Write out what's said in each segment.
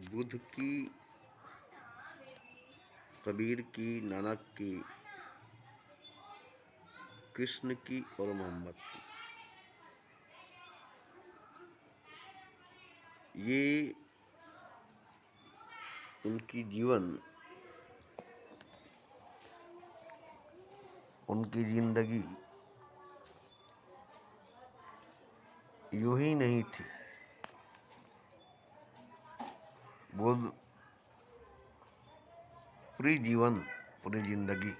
बुद्ध की, कबीर की, नानक की, कृष्ण की और मोहम्मद की, ये उनकी जीवन, उनकी जिंदगी यूं ही नहीं थी। बुद्ध पूरी जीवन, पूरी जिंदगी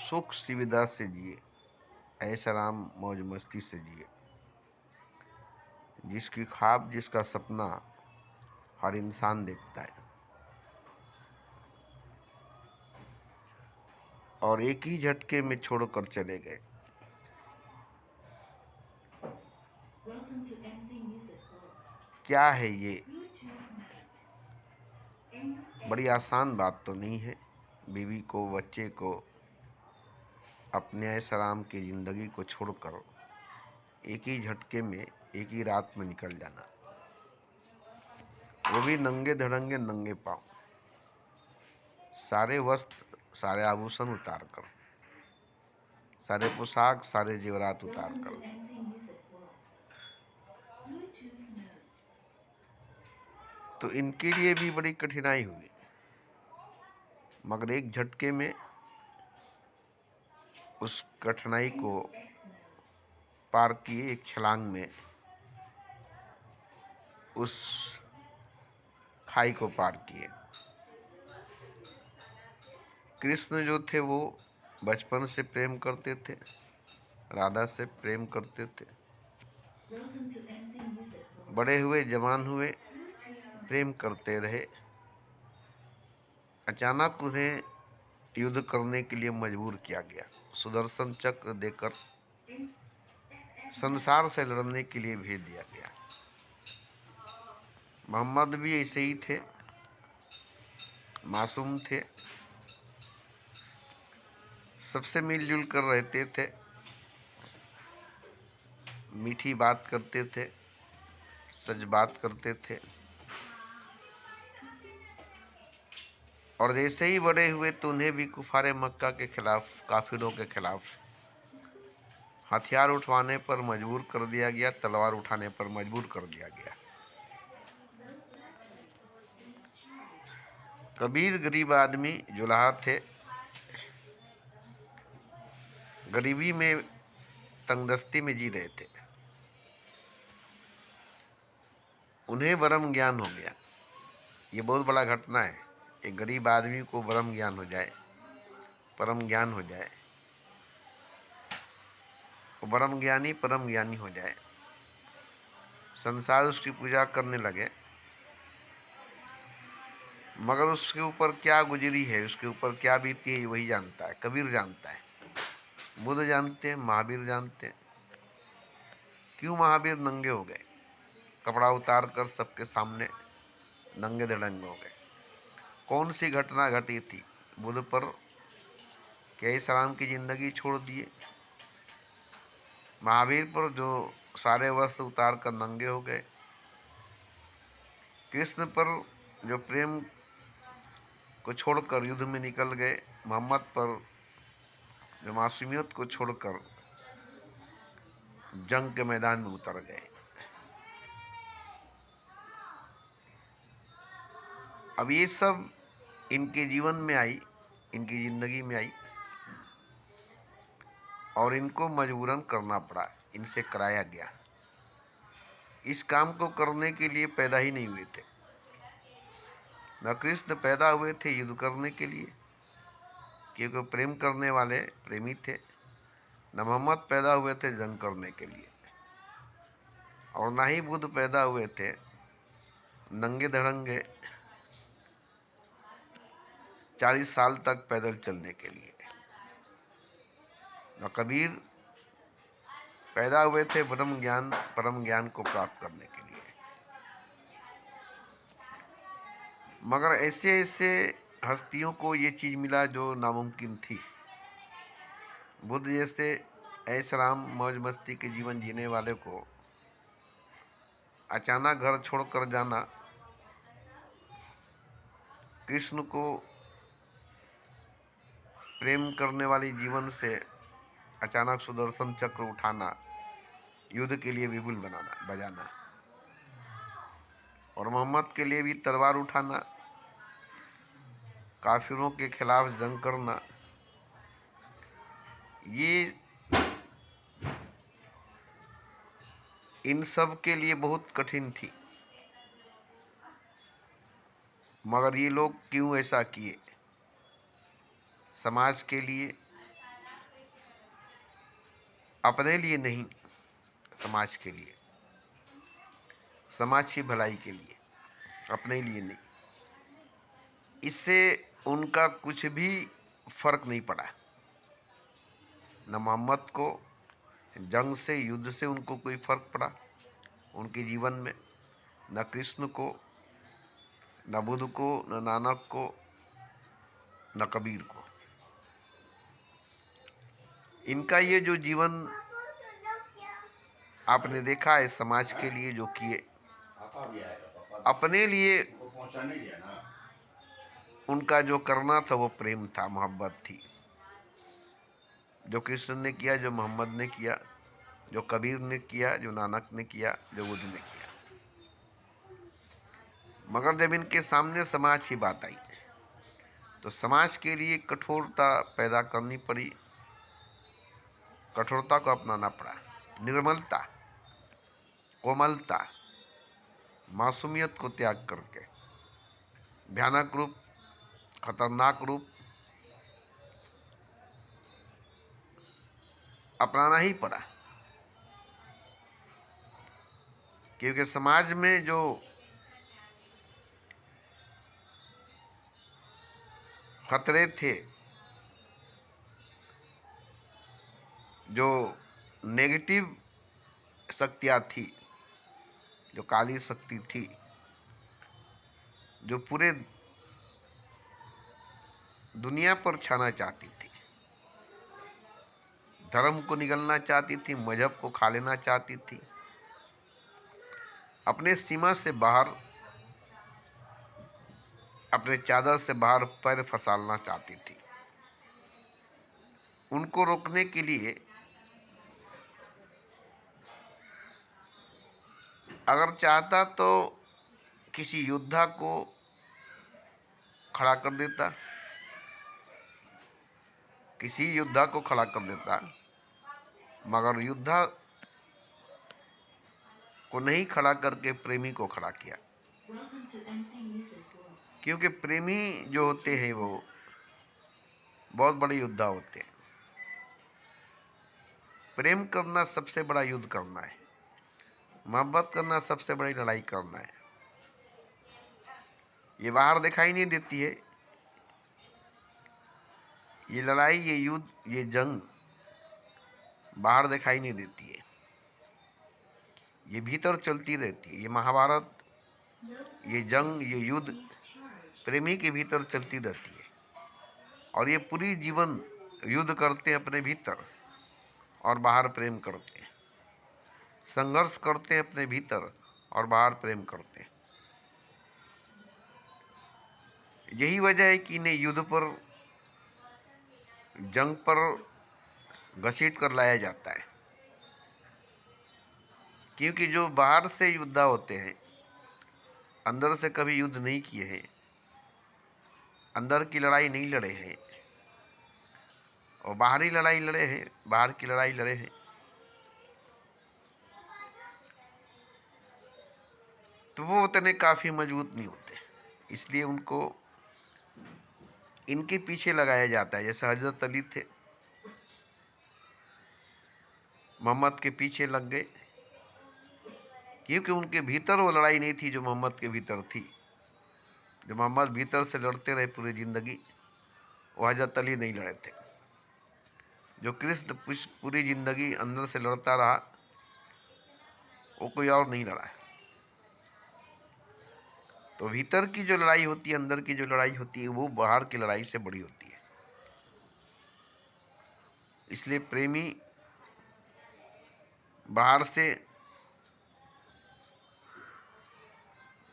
सुख सुविधा से जिए, ऐश आराम मौज मस्ती से जिए। जिसकी ख्वाब, जिसका सपना हर इंसान देखता है, और एक ही झटके में छोड़कर चले गए। क्या है ये? बड़ी आसान बात तो नहीं है। बीवी को, बच्चे को, अपने ऐश आराम की जिंदगी को छोड़कर एक ही झटके में, एक ही रात में निकल जाना, वो भी नंगे धड़ंगे, नंगे पांव, सारे वस्त्र, सारे आभूषण उतार कर, सारे पोशाक, सारे जेवरात उतार कर। तो इनके लिए भी बड़ी कठिनाई हुई, मगर एक झटके में उस कठिनाई को पार किए। एक छलांग में उस खाई को पार किए। कृष्ण जो थे वो बचपन से प्रेम करते थे, राधा से प्रेम करते थे। बड़े हुए, जवान हुए, प्रेम करते रहे। अचानक उन्हें युद्ध करने के लिए मजबूर किया गया। सुदर्शन चक्र देकर संसार से लड़ने के लिए भेज दिया गया। मोहम्मद भी ऐसे ही थे, मासूम थे, सबसे मिलजुल कर रहते थे, मीठी बात करते थे, सच बात करते थे। और जैसे ही बड़े हुए तो उन्हें भी कुफारे मक्का के खिलाफ, काफिरों के खिलाफ हथियार उठवाने पर मजबूर कर दिया गया, तलवार उठाने पर मजबूर कर दिया गया। कबीर गरीब आदमी, जुलाहा थे, गरीबी में, तंगदस्ती में जी रहे थे। उन्हें ब्रह्म ज्ञान हो गया। ये बहुत बड़ा घटना है। एक गरीब आदमी को ब्रह्म ज्ञान हो जाए, परम ज्ञान हो जाए, वो ब्रह्म ज्ञानी परम ज्ञानी हो जाए, संसार उसकी पूजा करने लगे। मगर उसके ऊपर क्या गुजरी है, उसके ऊपर क्या बीती है, वही जानता है, कबीर जानता है, बुद्ध जानते हैं, महावीर जानते हैं। क्यों महावीर नंगे हो गए, कपड़ा उतार कर सबके सामने नंगे धड़ंगे हो गए? कौन सी घटना घटी थी बुद्ध पर कि सलाम की जिंदगी छोड़ दिए? महावीर पर जो सारे वस्त्र उतार कर नंगे हो गए, कृष्ण पर जो प्रेम को छोड़कर युद्ध में निकल गए, मोहम्मद पर जो मासूमियत को छोड़कर जंग के मैदान में उतर गए। अब ये सब इनके जीवन में आई, इनकी जिंदगी में आई, और इनको मजबूरन करना पड़ा, इनसे कराया गया। इस काम को करने के लिए पैदा ही नहीं हुए थे। न कृष्ण पैदा हुए थे युद्ध करने के लिए, क्योंकि प्रेम करने वाले प्रेमी थे। न मोहम्मद पैदा हुए थे जंग करने के लिए, और ना ही बुद्ध पैदा हुए थे नंगे धड़ंगे 40 साल तक पैदल चलने के लिए। न कबीर पैदा हुए थे ब्रह्म ज्ञान, परम ज्ञान को प्राप्त करने के लिए। मगर ऐसे ऐसे हस्तियों को ये चीज़ मिला जो नामुमकिन थी। बुद्ध जैसे ऐश आराम मौज मस्ती के जीवन जीने वाले को अचानक घर छोड़कर जाना कृष्ण को प्रेम करने वाली जीवन से अचानक सुदर्शन चक्र उठाना, युद्ध के लिए विपुल बनाना बजाना, और मोहम्मद के लिए भी तलवार उठाना, काफिरों के खिलाफ जंग करना, ये इन सब के लिए बहुत कठिन थी। मगर ये लोग क्यों ऐसा किए? समाज के लिए, अपने लिए नहीं, समाज के लिए, समाज की भलाई के लिए, अपने लिए नहीं। इससे उनका कुछ भी फर्क नहीं पड़ा। न मोहम्मद को जंग से, युद्ध से उनको कोई फर्क पड़ा उनके जीवन में, न कृष्ण को, न बुद्ध को, न नानक को, न कबीर को। इनका ये जो जीवन आपने देखा है समाज के लिए जो किए, अपने लिए उनका जो करना था वो प्रेम था, मोहब्बत थी। जो कृष्ण ने किया, जो मोहम्मद ने किया, जो कबीर ने किया, जो नानक ने किया, जो बुद्ध ने किया। मगर जब इनके सामने समाज की बात आई तो समाज के लिए कठोरता पैदा करनी पड़ी, कठोरता को अपनाना पड़ा। निर्मलता, कोमलता, मासूमियत को त्याग करके भयानक रूप, खतरनाक रूप अपनाना ही पड़ा। क्योंकि समाज में जो खतरे थे, जो नेगेटिव शक्तियाँ थी, जो काली शक्ति थी, जो पूरे दुनिया पर छाना चाहती थी, धर्म को निगलना चाहती थी, मजहब को खा लेना चाहती थी, अपने सीमा से बाहर, अपने चादर से बाहर पैर फंसाना चाहती थी। उनको रोकने के लिए अगर चाहता तो किसी योद्धा को खड़ा कर देता, किसी योद्धा को खड़ा कर देता, मगर योद्धा को नहीं खड़ा करके प्रेमी को खड़ा किया। क्योंकि प्रेमी जो होते हैं वो बहुत बड़े योद्धा होते हैं। प्रेम करना सबसे बड़ा युद्ध करना है, मोहब्बत करना सबसे बड़ी लड़ाई करना है। ये बाहर दिखाई नहीं देती है, ये लड़ाई, ये युद्ध, ये जंग बाहर दिखाई नहीं देती है, ये भीतर चलती रहती है। ये महाभारत, ये जंग, ये युद्ध प्रेमी के भीतर चलती रहती है। और ये पूरी जीवन युद्ध करते हैं अपने भीतर और बाहर प्रेम करते हैं, संघर्ष करते हैं अपने भीतर और बाहर प्रेम करते हैं। यही वजह है कि इन्हें युद्ध पर, जंग पर घसीट कर लाया जाता है। क्योंकि जो बाहर से योद्धा होते हैं, अंदर से कभी युद्ध नहीं किए हैं, अंदर की लड़ाई नहीं लड़े हैं और बाहरी लड़ाई लड़े हैं, बाहर की लड़ाई लड़े हैं, तो वो उतने काफ़ी मजबूत नहीं होते। इसलिए उनको इनके पीछे लगाया जाता है। जैसे हजरत अली थे, मोहम्मद के पीछे लग गए क्योंकि उनके भीतर वो लड़ाई नहीं थी जो मोहम्मद के भीतर थी। जो मोहम्मद भीतर से लड़ते रहे पूरी ज़िंदगी, वो हजरत अली नहीं लड़े थे। जो कृष्ण पूरी ज़िंदगी अंदर से लड़ता रहा, वो कोई और नहीं लड़ा है। तो भीतर की जो लड़ाई होती है, अंदर की जो लड़ाई होती है, वो बाहर की लड़ाई से बड़ी होती है। इसलिए प्रेमी बाहर से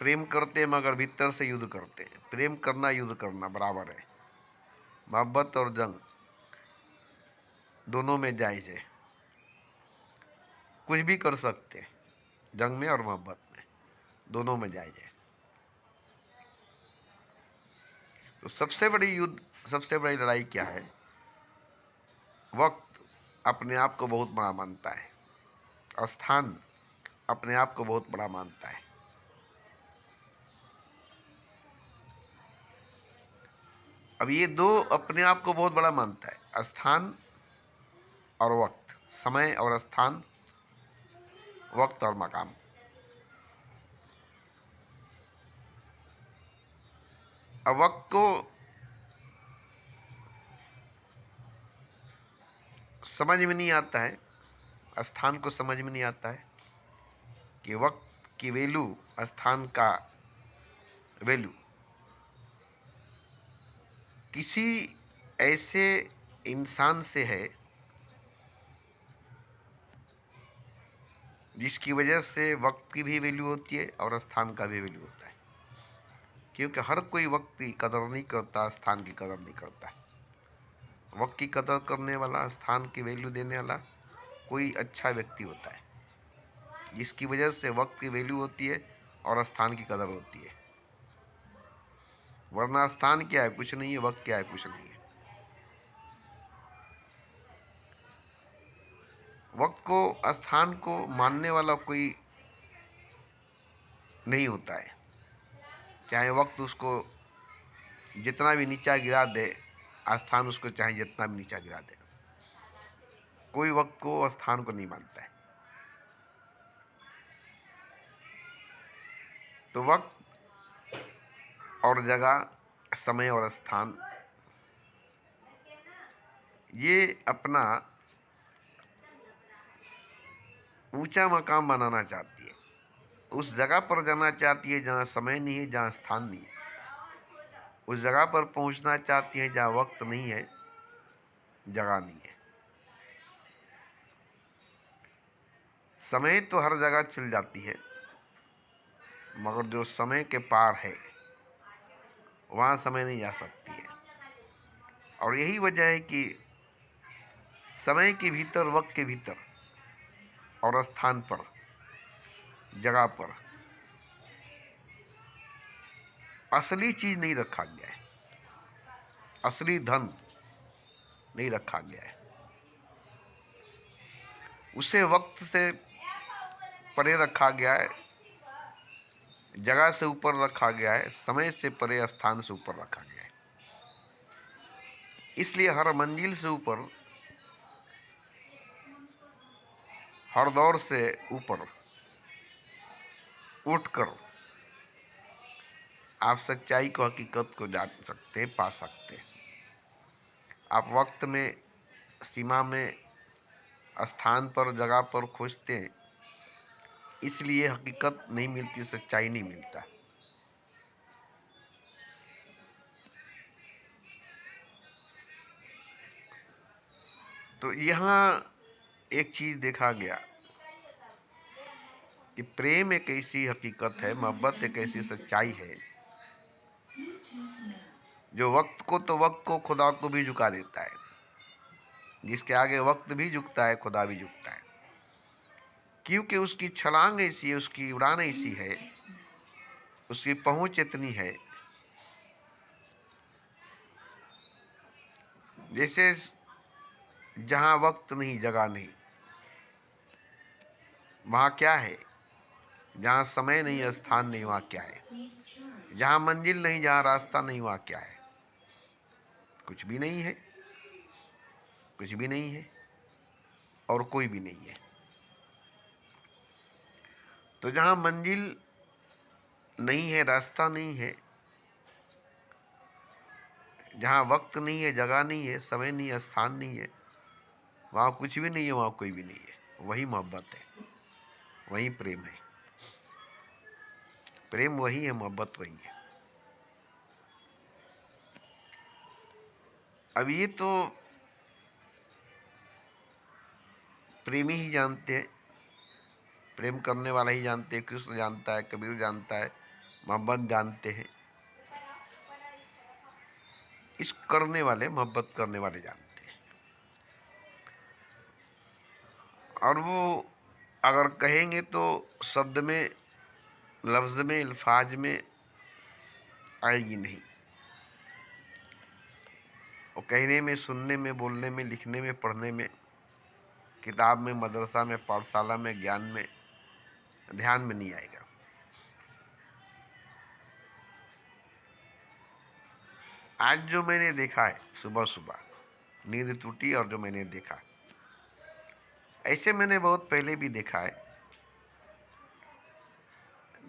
प्रेम करते हैं मगर भीतर से युद्ध करते हैं। प्रेम करना युद्ध करना बराबर है। मोहब्बत और जंग दोनों में जायज़ है, कुछ भी कर सकते हैं जंग में और मोहब्बत में, दोनों में जायज़ है। तो सबसे बड़ी युद्ध, सबसे बड़ी लड़ाई क्या है? वक्त अपने आप को बहुत बड़ा मानता है, स्थान अपने आप को बहुत बड़ा मानता है। अब ये दो अपने आप को बहुत बड़ा मानता है, स्थान और वक्त, समय और स्थान, वक्त और मकाम। अब वक्त को समझ में नहीं आता है, स्थान को समझ में नहीं आता है कि वक्त की वैल्यू स्थान का वैल्यू किसी ऐसे इंसान से है जिसकी वजह से वक्त की भी वैल्यू होती है और स्थान का भी वैल्यू होता है। क्योंकि हर कोई वक्त की कदर नहीं करता, स्थान की कदर नहीं करता। वक्त की कदर करने वाला, स्थान की वैल्यू देने वाला कोई अच्छा व्यक्ति होता है, जिसकी वजह से वक्त की वैल्यू होती है और स्थान की कदर होती है। वरना स्थान क्या है? कुछ नहीं है। वक्त क्या है? कुछ नहीं है। वक्त को, स्थान को मानने वाला कोई नहीं होता है। चाहे वक्त उसको जितना भी नीचा गिरा दे, स्थान उसको चाहे जितना भी नीचा गिरा दे, कोई वक्त को, स्थान को नहीं मानता है। तो वक्त और जगह, समय और स्थान, ये अपना ऊंचा मकाम बनाना चाहती है। उस जगह पर जाना चाहती है जहाँ समय नहीं है, जहाँ स्थान नहीं है। उस जगह पर पहुंचना चाहती है जहाँ वक्त नहीं है, जगह नहीं है। समय तो हर जगह चल जाती है, मगर जो समय के पार है वहाँ समय नहीं जा सकती है। और यही वजह है कि समय के भीतर, वक्त के भीतर और स्थान पर, जगह पर असली चीज नहीं रखा गया है, असली धन नहीं रखा गया है। उसे वक्त से परे रखा गया है, जगह से ऊपर रखा गया है, समय से परे, स्थान से ऊपर रखा गया है। इसलिए हर मंजिल से ऊपर, हर दौर से ऊपर उठकर आप सच्चाई को, हकीकत को जान सकते हैं, पा सकते हैं। आप वक्त में, सीमा में, स्थान पर, जगह पर खोजते हैं, इसलिए हकीकत नहीं मिलती, सच्चाई नहीं मिलता। तो यहाँ एक चीज देखा गया कि प्रेम एक ऐसी हकीकत है, मोहब्बत एक ऐसी सच्चाई है जो वक्त को, तो वक्त को, खुदा को भी झुका देता है। जिसके आगे वक्त भी झुकता है, खुदा भी झुकता है। क्योंकि उसकी छलांग ऐसी है, उसकी उड़ान ऐसी है, उसकी पहुंच इतनी है, जैसे जहां वक्त नहीं, जगह नहीं, वहां क्या है? जहां समय नहीं, स्थान नहीं, वहां क्या है? जहां मंजिल नहीं, जहां रास्ता नहीं, वहां क्या है? कुछ भी नहीं है, कुछ भी नहीं है और कोई भी नहीं है। तो जहां मंजिल नहीं है, रास्ता नहीं है, जहां वक्त नहीं है, जगह नहीं है, समय नहीं है, स्थान नहीं है, वहां कुछ भी नहीं है, वहां कोई भी नहीं है। वही मोहब्बत है, वही प्रेम है। प्रेम वही है, मोहब्बत वही है। अब ये तो प्रेमी ही जानते हैं, प्रेम करने वाला ही जानते हैं। कृष्ण जानता है, कबीर जानता है, मोहब्बत जानते हैं। इश्क करने वाले, मोहब्बत करने वाले जानते हैं। और वो अगर कहेंगे तो शब्द में, लफ्ज़ में, अल्फाज में आएगी नहीं। वो कहने में, सुनने में, बोलने में, लिखने में, पढ़ने में, किताब में, मदरसा में, पाठशाला में, ज्ञान में, ध्यान में नहीं आएगा। आज जो मैंने देखा है, सुबह सुबह नींद टूटी और जो मैंने देखा, ऐसे मैंने बहुत पहले भी देखा है।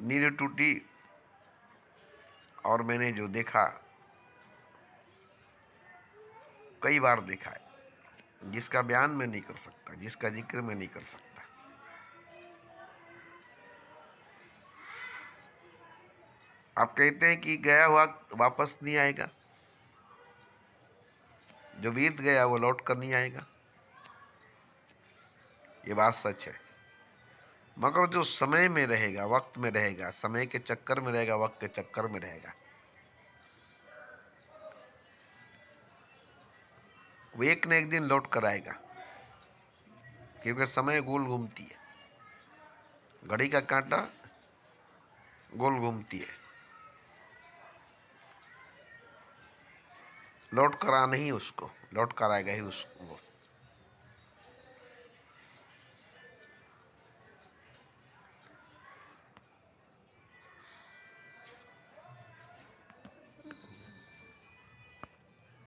नींद टूटी और मैंने जो देखा, कई बार देखा है, जिसका बयान मैं नहीं कर सकता, जिसका जिक्र मैं नहीं कर सकता। आप कहते हैं कि गया हुआ वापस नहीं आएगा, जो बीत गया वो लौट कर नहीं आएगा, ये बात सच है। मगर जो समय में रहेगा, वक्त में रहेगा, समय के चक्कर में रहेगा, वक्त के चक्कर में रहेगा, वो एक न एक दिन लौट कर आएगा। क्योंकि समय गोल घूमती है, घड़ी का कांटा गोल घूमती है, लौट कर आना ही उसको, लौट कर आएगा ही उसको।